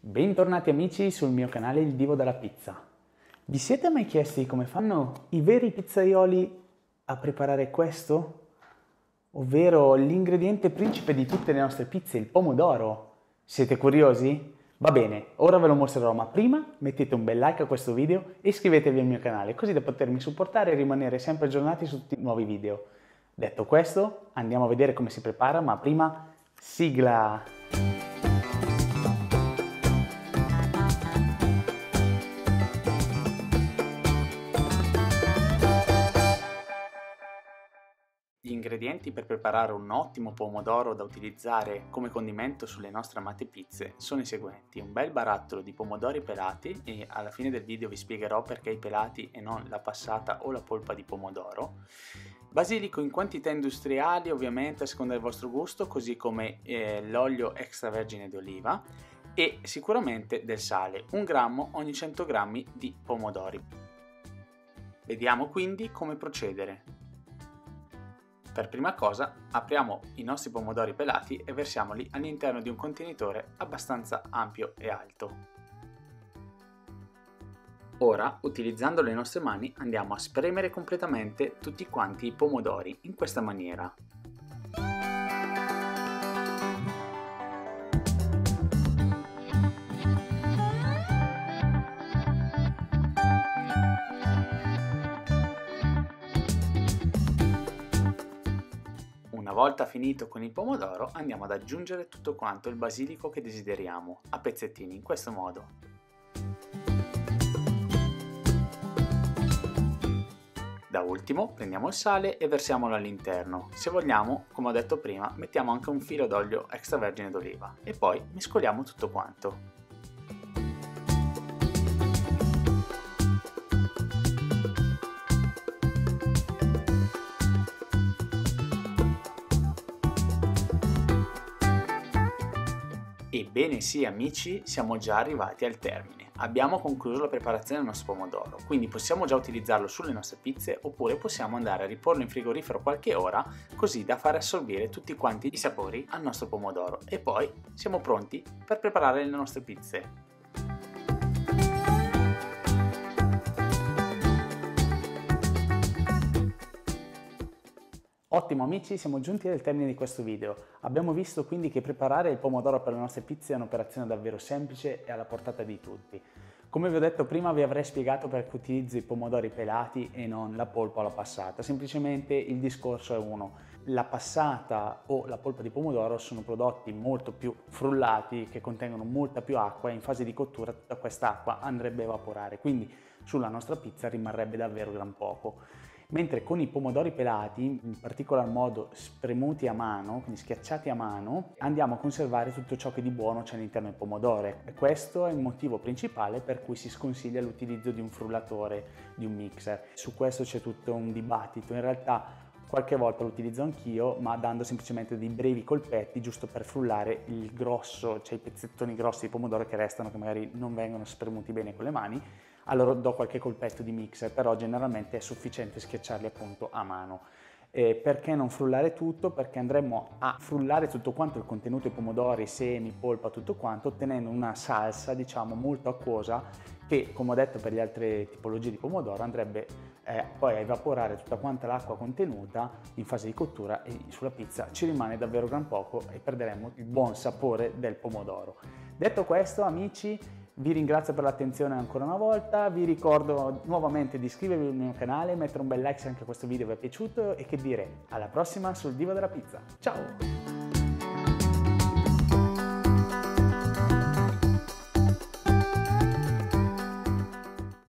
Bentornati amici sul mio canale Il Divo della Pizza. Vi siete mai chiesti come fanno i veri pizzaioli a preparare questo? Ovvero l'ingrediente principe di tutte le nostre pizze, il pomodoro. Siete curiosi? Va bene, ora ve lo mostrerò, ma prima mettete un bel like a questo video e iscrivetevi al mio canale, così da potermi supportare e rimanere sempre aggiornati su tutti i nuovi video. Detto questo, andiamo a vedere come si prepara, ma prima sigla! Gli ingredienti per preparare un ottimo pomodoro da utilizzare come condimento sulle nostre amate pizze sono i seguenti: un bel barattolo di pomodori pelati, e alla fine del video vi spiegherò perché i pelati e non la passata o la polpa di pomodoro, basilico in quantità industriali ovviamente a seconda del vostro gusto, così come l'olio extravergine d'oliva e sicuramente del sale, 1 grammo ogni 100 grammi di pomodori. Vediamo quindi come procedere. Per prima cosa apriamo i nostri pomodori pelati e versiamoli all'interno di un contenitore abbastanza ampio e alto. Ora, utilizzando le nostre mani, andiamo a spremere completamente tutti quanti i pomodori in questa maniera. Una volta finito con il pomodoro andiamo ad aggiungere tutto quanto il basilico che desideriamo a pezzettini, in questo modo. Da ultimo prendiamo il sale e versiamolo all'interno. Se vogliamo, come ho detto prima, mettiamo anche un filo d'olio extravergine d'oliva e poi mescoliamo tutto quanto. Ebbene sì amici, siamo già arrivati al termine. Abbiamo concluso la preparazione del nostro pomodoro, quindi possiamo già utilizzarlo sulle nostre pizze oppure possiamo andare a riporlo in frigorifero qualche ora, così da far assorbire tutti quanti i sapori al nostro pomodoro e poi siamo pronti per preparare le nostre pizze. Ottimo amici, siamo giunti al termine di questo video. Abbiamo visto quindi che preparare il pomodoro per le nostre pizze è un'operazione davvero semplice e alla portata di tutti. Come vi ho detto prima, vi avrei spiegato perché utilizzo i pomodori pelati e non la polpa o la passata. Semplicemente il discorso è uno: la passata o la polpa di pomodoro sono prodotti molto più frullati che contengono molta più acqua e in fase di cottura tutta questa acqua andrebbe a evaporare, quindi sulla nostra pizza rimarrebbe davvero gran poco. Mentre con i pomodori pelati, in particolar modo spremuti a mano, quindi schiacciati a mano, andiamo a conservare tutto ciò che di buono c'è all'interno del pomodoro. E questo è il motivo principale per cui si sconsiglia l'utilizzo di un frullatore, di un mixer. Su questo c'è tutto un dibattito. In realtà qualche volta lo utilizzo anch'io, ma dando semplicemente dei brevi colpetti giusto per frullare il grosso, cioè i pezzettoni grossi di pomodoro che restano, che magari non vengono spremuti bene con le mani. Allora do qualche colpetto di mixer, però generalmente è sufficiente schiacciarli appunto a mano. Perché non frullare tutto? Perché andremo a frullare tutto quanto il contenuto dei pomodori, semi, polpa, tutto quanto, ottenendo una salsa diciamo molto acquosa che, come ho detto per le altre tipologie di pomodoro, andrebbe poi a evaporare tutta quanta l'acqua contenuta in fase di cottura e sulla pizza ci rimane davvero gran poco e perderemo il buon sapore del pomodoro. Detto questo amici, vi ringrazio per l'attenzione ancora una volta, vi ricordo nuovamente di iscrivervi al mio canale, mettere un bel like se anche questo video vi è piaciuto e che dire, alla prossima sul Divo della Pizza. Ciao!